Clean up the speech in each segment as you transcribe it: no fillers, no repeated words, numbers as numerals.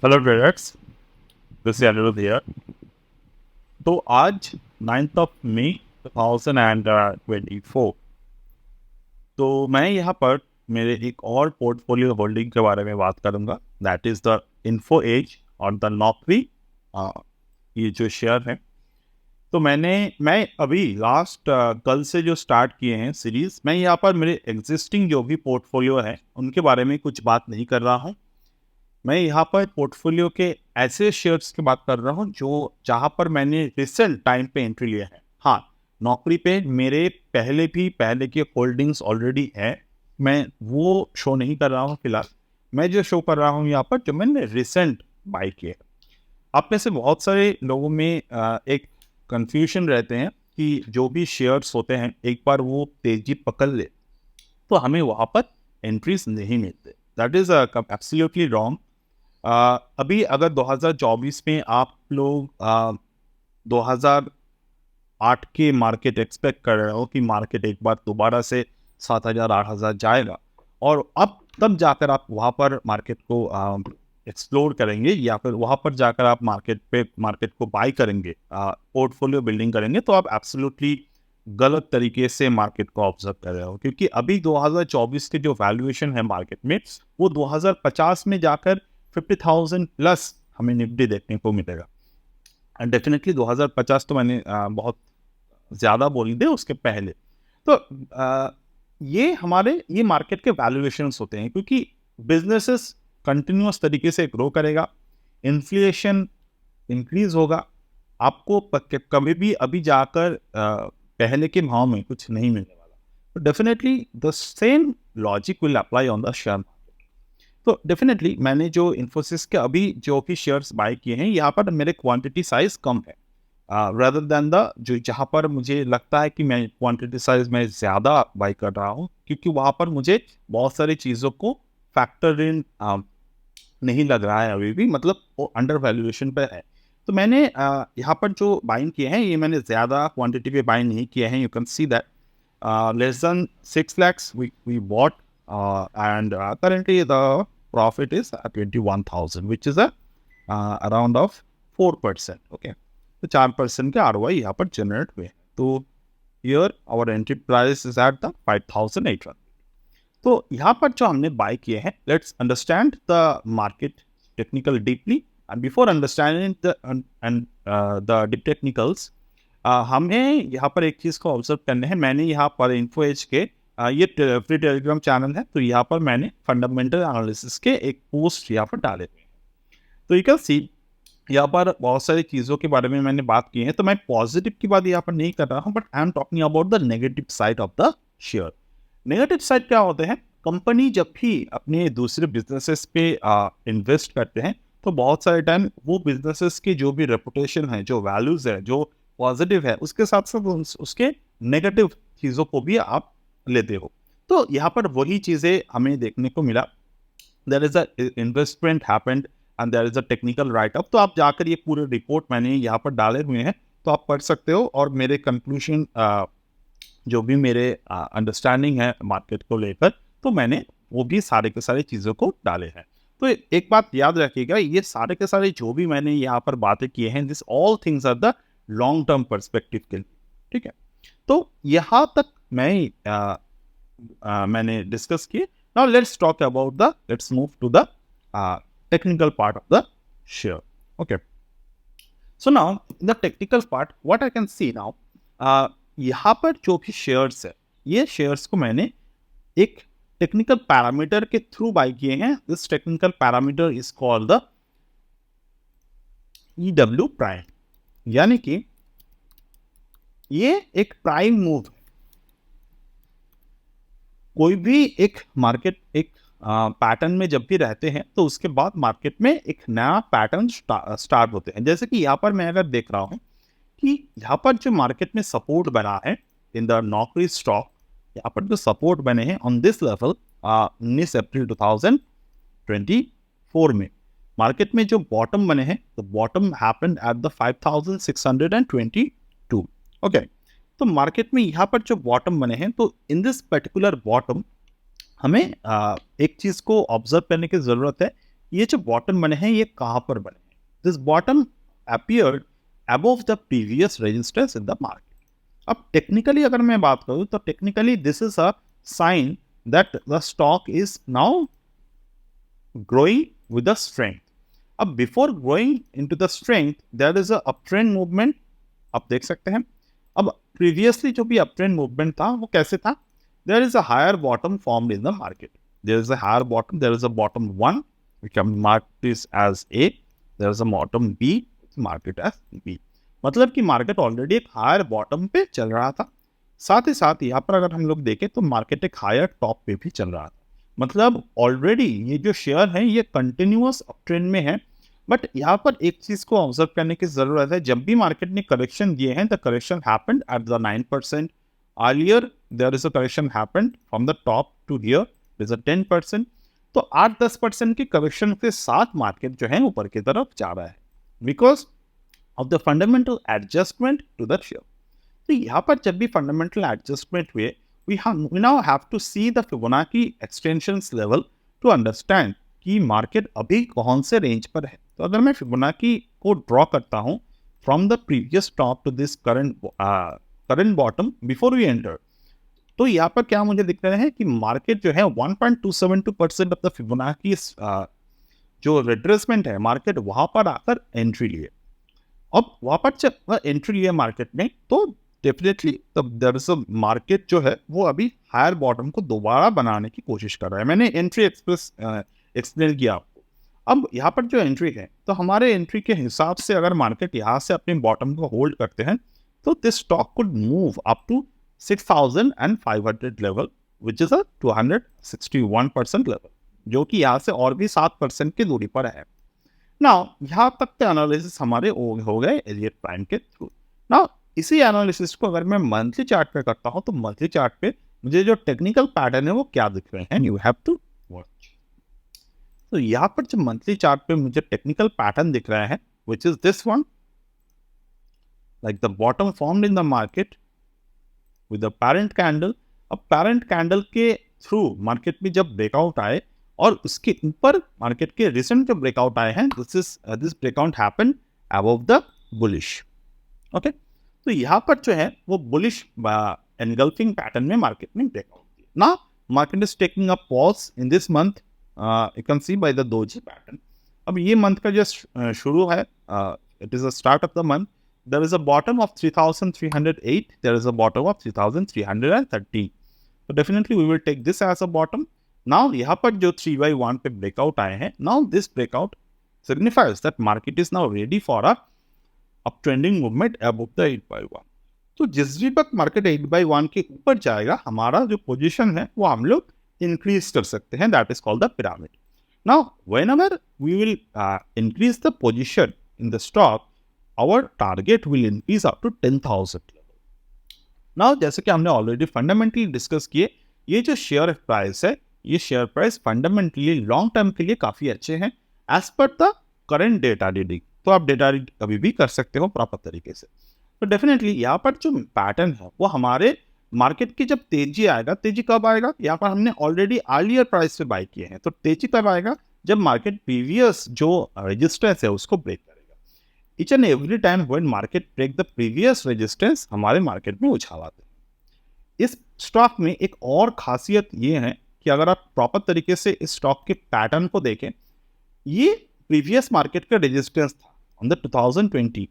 Hello traders, this is Aniruddh here. तो आज 9th of May 2024, तो मैं यहाँ पर मेरे एक और पोर्टफोलियो होल्डिंग के बारे में बात करूँगा। That is the Info Edge और द नौकरी। ये जो शेयर है, तो मैं अभी लास्ट कल से जो स्टार्ट किए हैं सीरीज़, मैं यहाँ पर मेरे एग्जिस्टिंग जो भी पोर्टफोलियो है उनके बारे में कुछ बात नहीं कर रहा हूँ। मैं यहाँ पर पोर्टफोलियो के ऐसे शेयर्स की बात कर रहा हूँ जो जहाँ पर मैंने रिसेंट टाइम पे एंट्री लिया है। हाँ, नौकरी पे मेरे पहले के होल्डिंग्स ऑलरेडी है, मैं वो शो नहीं कर रहा हूँ फिलहाल। मैं जो शो कर रहा हूँ यहाँ पर जो मैंने रिसेंट बाई किए। आप में से बहुत सारे लोगों में एक कंफ्यूजन रहते हैं कि जो भी शेयर्स होते हैं एक बार वो तेजी पकड़ ले तो हमें वहाँ पर एंट्रीज नहीं मिलते। That is absolutely wrong. अभी अगर 2024 में आप लोग 2008 के मार्केट एक्सपेक्ट कर रहे हो कि मार्केट एक बार दोबारा से 7,000 8,000 जाएगा, और अब तब जाकर आप वहाँ पर मार्केट को एक्सप्लोर करेंगे या फिर वहाँ पर जाकर आप मार्केट को बाई करेंगे, पोर्टफोलियो बिल्डिंग करेंगे, तो आप एब्सोल्युटली गलत तरीके से मार्केट को ऑब्जर्व कर रहे हो। क्योंकि अभी 2024 के जो वैल्यूएशन है मार्केट में, वो 2050 में जाकर 50,000 प्लस हमें निफ्टी देखने को मिलेगा। एंड डेफिनेटली 2050 तो मैंने बहुत ज़्यादा बोल दे उसके पहले। तो ये मार्केट के वैल्यूएशंस होते हैं, क्योंकि बिजनेसेस कंटिन्यूअस तरीके से ग्रो करेगा, इन्फ्लेशन इंक्रीज होगा, आपको कभी भी अभी जाकर पहले के भाव में कुछ नहीं मिलने वाला। तो definitely the same logic will apply on the share market. तो डेफिनेटली मैंने जो इन्फोसिस के अभी जो भी शेयर्स बाय किए हैं, यहाँ पर मेरे क्वांटिटी साइज कम है रादर दैन द जो जहाँ पर मुझे लगता है कि मैं क्वांटिटी साइज में ज़्यादा बाय कर रहा हूँ, क्योंकि वहाँ पर मुझे बहुत सारी चीज़ों को फैक्टर इन नहीं लग रहा है अभी भी, मतलब वो अंडर वैल्यूएशन पे है। तो मैंने यहाँ पर जो बाइंग किए हैं, ये मैंने ज़्यादा क्वांटिटी पे बाइंग नहीं किए हैं। You can see that less than 6 lakhs we bought, and currently the profit is 21,000, which is a around of 4%. Okay, तो 4% के ROI यहाँ पर जनरेट हुए हैं। तो here our entry price is at the 5,800. तो यहाँ पर जो हमने बाय किए हैं, let's understand the market technical deeply, and before understanding the deep technicals, हमें यहाँ पर एक चीज़ को ऑब्जर्व करना है। मैंने यहाँ पर इन्फो एज के ये फ्री टेलीग्राम चैनल है, तो यहाँ पर मैंने फंडामेंटल एनालिसिस के एक पोस्ट यहाँ पर डाले हुए हैं। तो यू कैन सी यहाँ पर बहुत सारी चीज़ों के बारे में मैंने बात की है। तो मैं पॉजिटिव की बात यहाँ पर नहीं कर रहा हूँ, but I am talking about the negative side of the share. Negative side क्या होते हैं? कंपनी जब भी अपने दूसरे बिजनेसेस पे इन्वेस्ट करते हैं, तो बहुत सारे टाइम वो बिजनेसेस की जो भी रेपुटेशन है, जो वैल्यूज है, जो पॉजिटिव है, उसके साथ साथ उसके नेगेटिव चीज़ों को भी आप लेते हो। तो यहाँ पर वही चीज़ें हमें देखने को मिला। There is a investment happened and there is a technical write up. तो आप जाकर ये पूरे रिपोर्ट मैंने यहाँ पर डाले हुए हैं, तो आप पढ़ सकते हो। और मेरे कंक्लूजन जो भी मेरे अंडरस्टैंडिंग है मार्केट को लेकर, तो मैंने वो भी सारे के सारे चीज़ों को डाले हैं। तो एक बात याद रखिएगा, ये सारे के सारे जो भी मैंने यहाँ पर बातें किए हैं, this all things are the long term perspective के लिए। ठीक है, तो यहाँ तक मैंने डिस्कस किए। Now let's talk about let's move to the technical part of the share. Okay, so now in the technical part what I can see now, यहाँ पर जो भी शेयर्स है, ये शेयर्स को मैंने एक टेक्निकल पैरामीटर के थ्रू बाय किए हैं। This technical parameter is called the EW prime, यानी कि ये एक प्राइम मूव है। कोई भी एक मार्केट एक पैटर्न में जब भी रहते हैं, तो उसके बाद मार्केट में एक नया पैटर्न स्टार्ट होते हैं। जैसे कि यहाँ पर मैं अगर देख रहा हूँ कि यहाँ पर जो मार्केट में सपोर्ट बना है इन द नौकरी स्टॉक, यहाँ पर जो सपोर्ट बने हैं ऑन दिस लेवल 19 अप्रैल 2024 में, मार्केट में जो बॉटम बने हैं, तो bottom happened at the 5,622। Okay, तो मार्केट में यहाँ पर जो बॉटम बने हैं, तो इन दिस पर्टिकुलर बॉटम हमें एक चीज़ को ऑब्जर्व करने की ज़रूरत है ये जो बॉटम बने हैं ये कहाँ पर बने हैं? This bottom appeared above the previous resistance in the market. अब टेक्निकली अगर मैं बात करूं तो technically this is a sign that the stock is now growing with the strength. अब before growing into the strength there is a uptrend movement, आप देख सकते हैं। अब previously जो भी uptrend movement था वो कैसे था? There is a higher bottom formed in the market. There is a higher bottom. There is a bottom 1. We can mark this as A. There is a bottom B. Mark it as B. मतलब कि market already एक higher bottom पे चल रहा था, साथ ही साथ यहाँ पर अगर हम लोग देखें तो मार्केट एक हायर टॉप पे भी चल रहा था। मतलब ऑलरेडी ये जो शेयर है ये कंटिन्यूअस अपट्रेंड में है। बट यहाँ पर एक चीज को ऑब्जर्व करने की जरूरत है, जब भी मार्केट ने करेक्शन दिए हैं the correction happened at the 9%। Earlier there is a correction happened from the top to here is a 10%। तो 8-10% की करेक्शन के साथ मार्केट जो है ऊपर की तरफ जा रहा है because of the fundamental adjustment to the share. तो यहाँ पर जब भी फंडामेंटल एडजस्टमेंट हुए we now have to see the Fibonacci extensions level to understand कि मार्केट अभी कौन से रेंज पर है। तो अगर मैं Fibonacci को ड्रॉ करता हूँ from the previous top to this current bottom before we enter, तो यहाँ पर क्या मुझे दिख रहा है कि मार्केट जो है 1.272% ऑफ द Fibonacci जो रिट्रेसमेंट है मार्केट वहां पर आकर एंट्री लिए। अब वहां पर जब एंट्री लिए मार्केट में तो definitely there is a market जो है वो अभी हायर बॉटम को दोबारा बनाने की कोशिश कर रहा है। मैंने एंट्री एक्सप्लेन किया आपको। अब यहाँ पर जो एंट्री है तो हमारे एंट्री के हिसाब से अगर मार्केट यहाँ से अपने बॉटम को होल्ड करते हैं तो this stock could move up to 6500 level which is a 261% level, जो कि यहाँ से और भी 7% की दूरी पर है। नाउ यहाँ तक के एनालिसिस हमारे हो गए एलियट प्राइम के थ्रू। नाउ इसी एनालिसिस को अगर मैं मंथली चार्ट पे करता हूं तो मंथली चार्ट पे मुझे जो टेक्निकल पैटर्न है वो क्या दिख रहे हैं, यू हैव टू वॉच। तो यहाँ पर जो मंथली चार्ट पे मुझे टेक्निकल पैटर्न दिख रहा है which is this one, like the bottom formed in the market with the parent candle. अब पैरेंट कैंडल के थ्रू मार्केट में जब ब्रेकआउट आए और उसके ऊपर मार्केट के रिसेंट जो ब्रेकआउट आए हैं this breakout happened above the bullish. Okay, तो यहाँ पर जो है वो बुलिश एनगल्फिंग पैटर्न में मार्केट ने ब्रेकआउट दिया। ना market is taking a pause in this month, you can see by the doji pattern. अब ये मंथ का जो शुरू है it is a start of the month, there is a bottom of 3308, there is a bottom of 3313। तो definitely we will take this as a bottom. Now यहाँ पर जो 3x1 पे ब्रेकआउट आए हैं, now this breakout signifies that market is now ready for a uptrending movement above the 8x1। तो जिस भी वक्त मार्केट 8x1 के ऊपर जाएगा हमारा जो पोजीशन है वो हम लोग इंक्रीज कर सकते हैं, that is called the pyramid. Now whenever we will increase the position in the stock our target will increase up to 10,000 level. Now जैसे कि हमने ऑलरेडी फंडामेंटली डिस्कस किए, ये जो शेयर प्राइस है ये share price fundamentally long term के लिए काफी अच्छे हैं as per the current data reading. तो आप डेटा रीड कभी भी कर सकते हो प्रॉपर तरीके से। तो डेफिनेटली यहाँ पर जो पैटर्न है वो हमारे मार्केट की जब तेजी आएगा, तेजी कब आएगा, यहाँ पर हमने ऑलरेडी अर्लियर प्राइस पे बाय किए हैं, तो तेजी कब आएगा जब मार्केट प्रीवियस जो रेजिस्टेंस है उसको ब्रेक करेगा। Each and every time when market break the previous resistance हमारे मार्केट में उछाल आते हैं। इस स्टॉक में एक और खासियत ये है कि अगर आप प्रॉपर तरीके से इस स्टॉक के पैटर्न को देखें, ये प्रीवियस मार्केट का रेजिस्टेंस था ऑन द 2020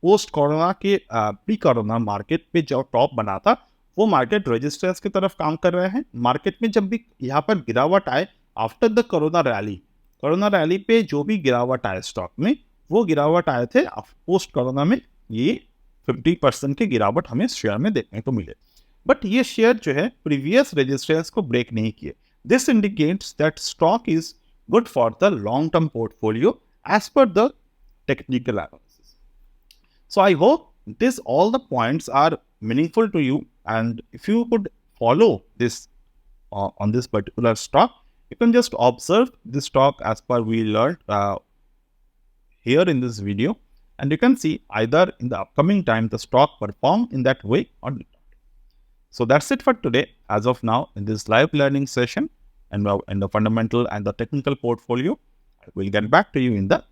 पोस्ट कोरोना के प्री कोरोना मार्केट पे जो टॉप बना था वो मार्केट रेजिस्टेंस की तरफ काम कर रहे हैं। मार्केट में जब भी यहाँ पर गिरावट आए आफ्टर द कोरोना रैली पे जो भी गिरावट आए स्टॉक में वो गिरावट आए थे पोस्ट कोरोना में, ये 50% की गिरावट हमें शेयर में देखने को मिले। बट ये शेयर जो है प्रीवियस रेजिस्टेंस को ब्रेक नहीं किए। This indicates that stock is good for the long-term portfolio as per the technical analysis. So I hope all the points are meaningful to you, and if you could follow this on this particular stock, you can just observe this stock as per we learned here in this video, and you can see either in the upcoming time the stock perform in that way or not. So that's it for today as of now in this live learning session and the fundamental and the technical portfolio. We'll get back to you in the